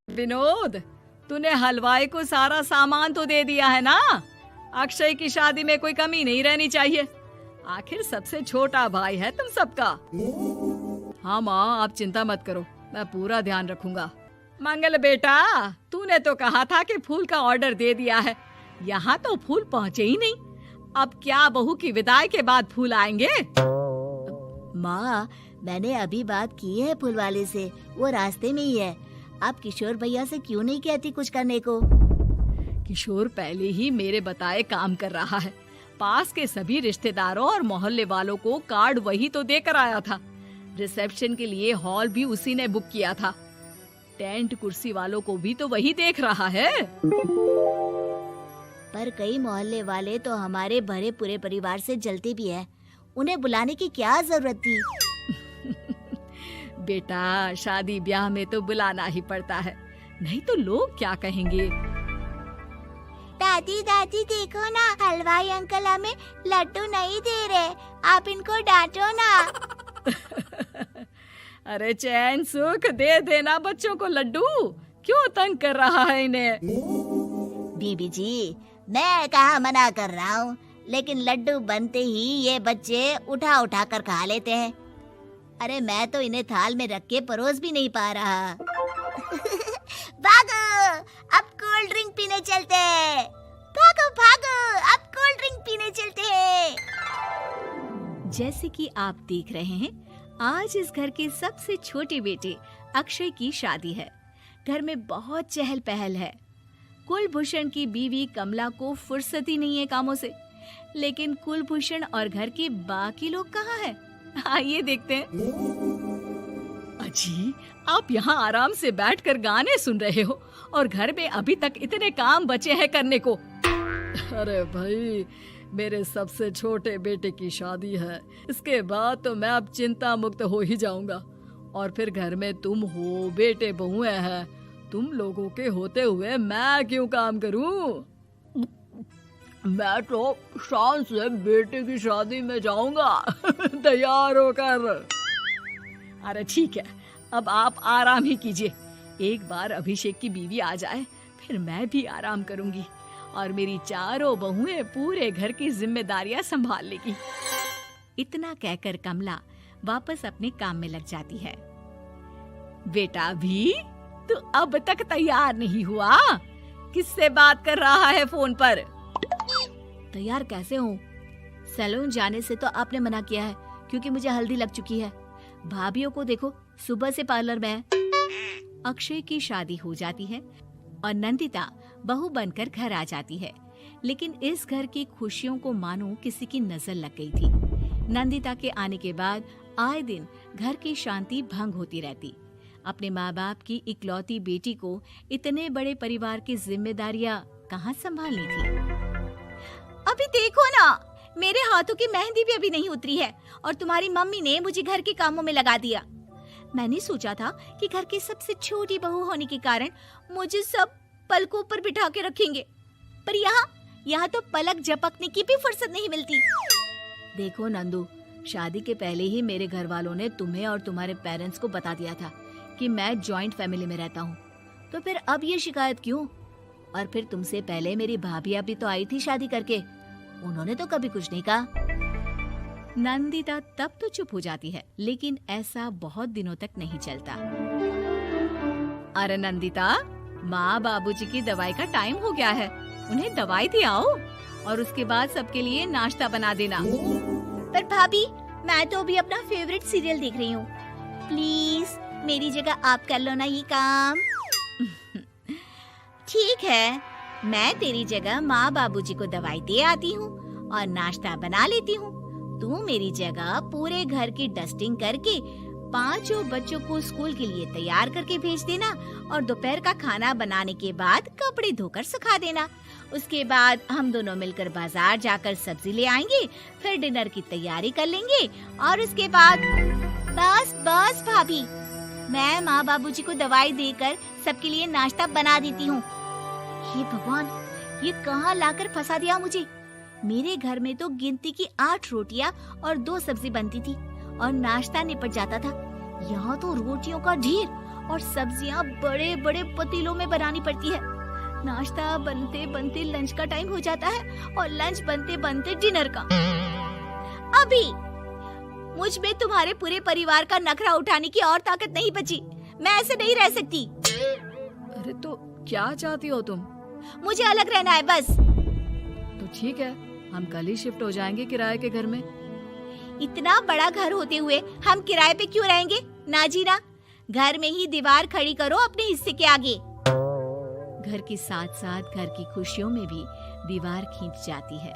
विनोद, तूने हलवाई को सारा सामान तो दे दिया है ना? अक्षय की शादी में कोई कमी नहीं रहनी चाहिए। आखिर सबसे छोटा भाई है तुम सबका। हाँ माँ, आप चिंता मत करो, मैं पूरा ध्यान रखूंगा। मंगल बेटा, तूने तो कहा था कि फूल का ऑर्डर दे दिया है, यहाँ तो फूल पहुँचे ही नहीं। अब क्या बहू की विदाई के बाद फूल आएंगे? माँ, मैंने अभी बात की है फूल वाले से, वो रास्ते में ही है। आप किशोर भैया से क्यों नहीं कहती कुछ करने को? किशोर पहले ही मेरे बताए काम कर रहा है। पास के सभी रिश्तेदारों और मोहल्ले वालों को कार्ड वही तो देकर आया था। रिसेप्शन के लिए हॉल भी उसी ने बुक किया था। टेंट कुर्सी वालों को भी तो वही देख रहा है। पर कई मोहल्ले वाले तो हमारे भरे पूरे परिवार से जलते भी हैं। उन्हें बुलाने की क्या जरूरत थी? बेटा, शादी ब्याह में तो बुलाना ही पड़ता है, नहीं तो लोग क्या कहेंगे। दादी दादी देखो ना, हलवाई अंकल हमें लड्डू नहीं दे रहे, आप इनको डांटो ना। अरे चैन सुख दे देना बच्चों को लड्डू, क्यों तंग कर रहा है इन्हें? बीबी जी, मैं कहाँ मना कर रहा हूँ, लेकिन लड्डू बनते ही ये बच्चे उठा उठा कर खा लेते हैं। अरे मैं तो इन्हें थाल में रख के परोस भी नहीं पा रहा। भागो, अब कोल्ड ड्रिंक पीने चलते हैं। भागो भागो, अब कोल्ड ड्रिंक पीने चलते हैं। जैसे कि आप देख रहे हैं, आज इस घर के सबसे छोटे बेटे अक्षय की शादी है। घर में बहुत चहल पहल है। कुलभूषण की बीवी कमला को फुर्सत ही नहीं है कामों से, लेकिन कुलभूषण और घर के बाकी लोग कहाँ हैं? आइए देखते हैं। अजी, आप यहाँ आराम से बैठकर गाने सुन रहे हो और घर में अभी तक इतने काम बचे हैं करने को। अरे भाई, मेरे सबसे छोटे बेटे की शादी है, इसके बाद तो मैं अब चिंता मुक्त हो ही जाऊंगा। और फिर घर में तुम हो, बेटे बहुएं हैं, तुम लोगों के होते हुए मैं क्यों काम करूं? मैं तो शान से बेटे की शादी में जाऊंगा तैयार होकर। अरे ठीक है, अब आप आराम ही कीजिए। एक बार अभिषेक की बीवी आ जाए, फिर मैं भी आराम करूंगी और मेरी चारों बहुएं पूरे घर की जिम्मेदारियां संभाल लेगी। इतना कहकर कमला वापस अपने काम में लग जाती है। बेटा भी, तू अब तक तैयार नहीं हुआ? किससे बात कर रहा है फोन पर? तैयार कैसे हूँ? सैलून जाने से तो आपने मना किया है, क्योंकि मुझे हल्दी लग चुकी है। भाभीयों को देखो, सुबह से पार्लर में है। अक्षय की शादी हो जाती है और नंदिता बहू बनकर घर आ जाती है, लेकिन इस घर की खुशियों को मानो किसी की नजर लग गई थी। नंदिता के आने के बाद आए दिन घर की शांति भंग होती रहती। अपने माँ बाप की इकलौती बेटी को इतने बड़े परिवार की जिम्मेदारियां कहाँ संभालनी थी? अभी देखो ना, मेरे हाथों की मेहंदी भी अभी नहीं उतरी है और तुम्हारी मम्मी ने मुझे घर के कामों में लगा दिया। मैंने सोचा था कि घर की सबसे छोटी बहू होने के कारण मुझे सब पलकों पर बिठा के रखेंगे, पर यहाँ तो पलक झपकने की भी फुर्सत नहीं मिलती। देखो नंदू, शादी के पहले ही मेरे घर वालों ने तुम्हें और तुम्हारे पेरेंट्स को बता दिया था कि मैं जॉइंट फैमिली में रहता हूँ, तो फिर अब ये शिकायत क्यों? और फिर तुमसे पहले मेरी भाभी भी तो आई थी शादी करके, उन्होंने तो कभी कुछ नहीं कहा। नंदिता तब तो चुप हो जाती है, लेकिन ऐसा बहुत दिनों तक नहीं चलता। अरे नंदिता, माँ बाबूजी की दवाई का टाइम हो गया है, उन्हें दवाई दे आओ और उसके बाद सबके लिए नाश्ता बना देना। पर भाभी, मैं तो अभी अपना फेवरेट सीरियल देख रही हूँ, प्लीज मेरी जगह आप कर लो ना ये काम। ठीक है, मैं तेरी जगह माँ बाबूजी को दवाई दे आती हूँ और नाश्ता बना लेती हूँ। तू मेरी जगह पूरे घर की डस्टिंग करके 5 बच्चों को स्कूल के लिए तैयार करके भेज देना और दोपहर का खाना बनाने के बाद कपड़े धोकर सुखा देना। उसके बाद हम दोनों मिलकर बाजार जाकर सब्जी ले आएंगे, फिर डिनर की तैयारी कर लेंगे और उसके बाद बस भाभी, मैं माँ बाबूजी को दवाई देकर सबके लिए नाश्ता बना देती हूँ। हे भगवान, ये कहाँ लाकर फंसा दिया मुझे। मेरे घर में तो गिनती की 8 रोटियाँ और 2 सब्जी बनती थी और नाश्ता निपट जाता था। यहाँ तो रोटियों का ढेर और सब्जियाँ बड़े बड़े पतीलों में बनानी पड़ती है। नाश्ता बनते बनते लंच का टाइम हो जाता है और लंच बनते बनते डिनर का। अभी मुझ में तुम्हारे पूरे परिवार का नखरा उठाने की और ताकत नहीं बची। मैं ऐसे नहीं रह सकती। अरे तो क्या चाहती हो तुम? मुझे अलग रहना है बस। तो ठीक है, हम कल ही शिफ्ट हो जाएंगे किराए के घर में। इतना बड़ा घर होते हुए हम किराए पे क्यों रहेंगे? ना जी ना, घर में ही दीवार खड़ी करो अपने हिस्से के आगे। घर के साथ साथ घर की खुशियों में भी दीवार खींच जाती है।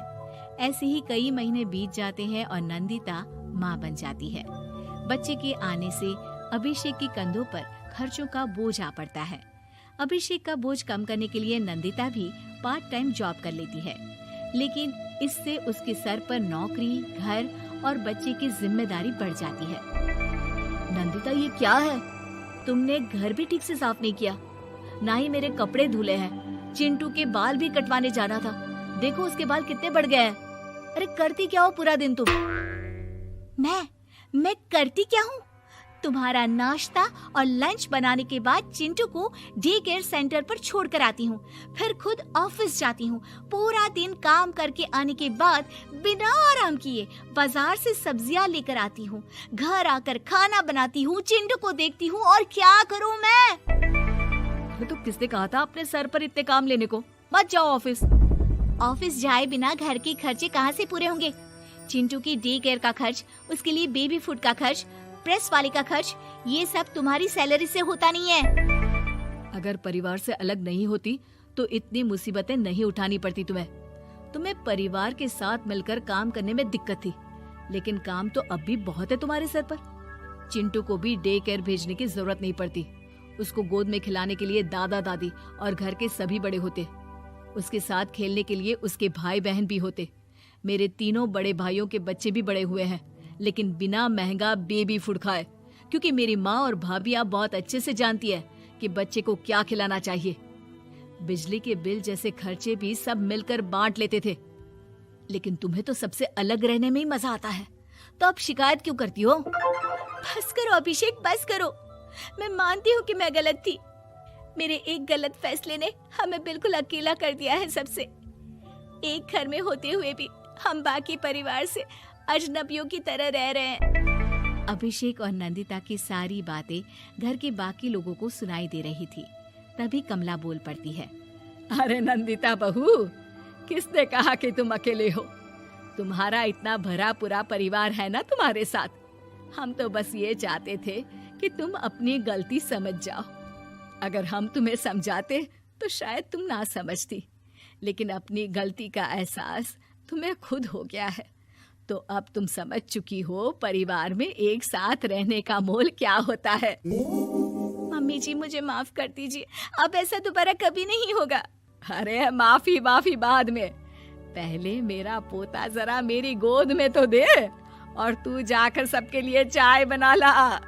ऐसे ही कई महीने बीत जाते हैं और नंदिता माँ बन जाती है। बच्चे के आने से अभिषेक के कंधों पर खर्चों का बोझ आ पड़ता है। अभिषेक का बोझ कम करने के लिए नंदिता भी पार्ट टाइम जॉब कर लेती है, लेकिन इससे उसके सर पर नौकरी, घर और बच्चे की जिम्मेदारी बढ़ जाती है। नंदिता, ये क्या है? तुमने घर भी ठीक से साफ नहीं किया, ना ही मेरे कपड़े धुले हैं। चिंटू के बाल भी कटवाने जाना था, देखो उसके बाल कितने बढ़ गए हैं। अरे करती क्या हो पूरा दिन तुम? मैं करती क्या हूँ? तुम्हारा नाश्ता और लंच बनाने के बाद चिंटू को डे केयर सेंटर पर छोड़ कर आती हूँ, फिर खुद ऑफिस जाती हूँ। पूरा दिन काम करके आने के बाद बिना आराम किए बाजार से सब्जियाँ लेकर आती हूँ, घर आकर खाना बनाती हूँ, चिंटू को देखती हूँ और क्या करूँ मैं? तो किसने कहा था अपने सर पर इतने काम लेने को? मत जाओ ऑफिस। ऑफिस जाए बिना घर के खर्चे कहाँ से पूरे होंगे? चिंटू की डे केयर का खर्च, उसके लिए बेबी फूड का खर्च, प्रेस वाले का खर्च, ये सब तुम्हारी सैलरी से होता नहीं है। अगर परिवार से अलग नहीं होती तो इतनी मुसीबतें नहीं उठानी पड़ती तुम्हें परिवार के साथ मिलकर काम करने में दिक्कत थी, लेकिन काम तो अब भी बहुत है तुम्हारे सर पर। चिंटू को भी डे केयर भेजने की जरूरत नहीं पड़ती। उसको गोद में खिलाने के लिए दादा दादी और घर के सभी बड़े होते। उसके साथ खेलने के लिए उसके भाई बहन भी होते। मेरे तीनों बड़े भाइयों के बच्चे भी बड़े हुए हैं, लेकिन बिना महंगा बेबी फूड खाए, क्योंकि मेरी माँ और भाभियाँ बहुत अच्छे से जानती है कि बच्चे को क्या खिलाना चाहिए। बिजली के बिल जैसे खर्चे भी सब मिलकर बांट लेते थे, लेकिन तुम्हें तो सबसे अलग रहने में ही मजा आता है, तो अब शिकायत क्यों करती हो? बस करो अभिषेक, बस करो। मैं मानती हूँ कि मैं गलत थी। मेरे एक गलत फैसले ने हमें बिल्कुल अकेला कर दिया है सबसे। एक घर में होते हुए भी हम बाकी परिवार से अजनबियों की तरह रह रहे हैं। अभिषेक और नंदिता की सारी बातें घर के बाकी लोगों को सुनाई दे रही थी। तभी कमला बोल पड़ती है। अरे नंदिता बहू, किसने कहा कि तुम अकेले हो? तुम्हारा इतना भरा पूरा परिवार है ना तुम्हारे साथ। हम तो बस ये चाहते थे कि तुम अपनी गलती समझ जाओ। अगर हम तुम्हें समझाते तो शायद तुम ना समझती, लेकिन अपनी गलती का एहसास तुम्हें खुद हो गया है, तो अब तुम समझ चुकी हो परिवार में एक साथ रहने का मोल क्या होता है। मम्मी जी, मुझे माफ कर दीजिए, अब ऐसा दोबारा कभी नहीं होगा। अरे माफी बाद में, पहले मेरा पोता जरा मेरी गोद में तो दे, और तू जाकर सबके लिए चाय बना ला।